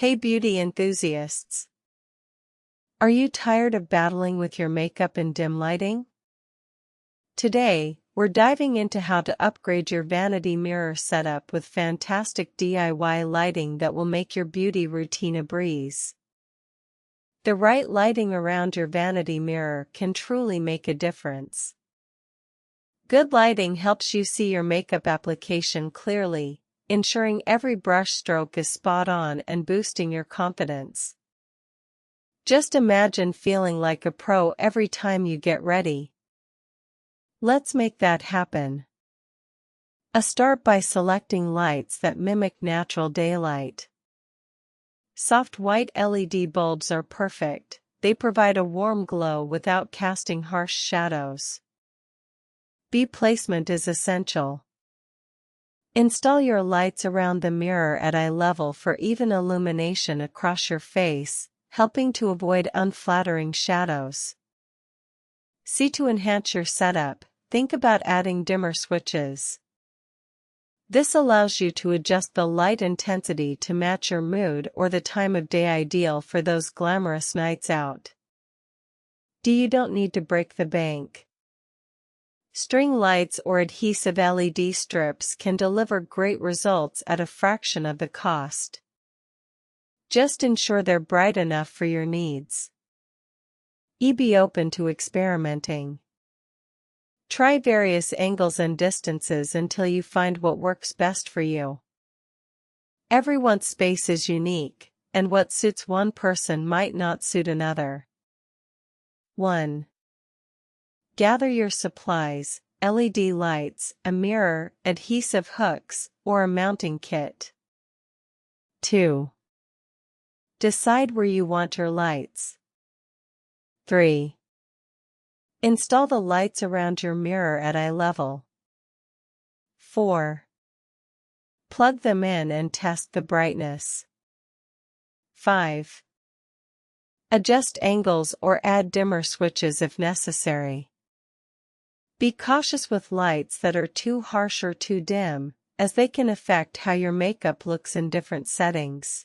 Hey beauty enthusiasts! Are you tired of battling with your makeup in dim lighting? Today, we're diving into how to upgrade your vanity mirror setup with fantastic DIY lighting that will make your beauty routine a breeze. The right lighting around your vanity mirror can truly make a difference. Good lighting helps you see your makeup application clearly, ensuring every brush stroke is spot on and boosting your confidence. Just imagine feeling like a pro every time you get ready. Let's make that happen. Start by selecting lights that mimic natural daylight. Soft white LED bulbs are perfect. They provide a warm glow without casting harsh shadows. Placement is essential. Install your lights around the mirror at eye level for even illumination across your face, helping to avoid unflattering shadows. To enhance your setup, think about adding dimmer switches. This allows you to adjust the light intensity to match your mood or the time of day, ideal for those glamorous nights out. You don't need to break the bank. String lights or adhesive LED strips can deliver great results at a fraction of the cost. Just ensure they're bright enough for your needs. Be open to experimenting. Try various angles and distances until you find what works best for you. Everyone's space is unique, and what suits one person might not suit another. 1. Gather your supplies: LED lights, a mirror, adhesive hooks, or a mounting kit. 2. Decide where you want your lights. 3. Install the lights around your mirror at eye level. 4. Plug them in and test the brightness. 5. Adjust angles or add dimmer switches if necessary. Be cautious with lights that are too harsh or too dim, as they can affect how your makeup looks in different settings.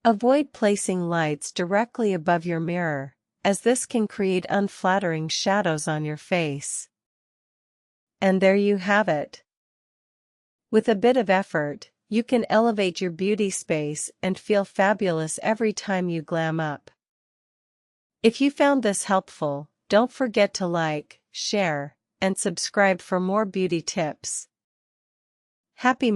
Avoid placing lights directly above your mirror, as this can create unflattering shadows on your face. And there you have it. With a bit of effort, you can elevate your beauty space and feel fabulous every time you glam up. If you found this helpful, don't forget to like, share, and subscribe for more beauty tips. Happy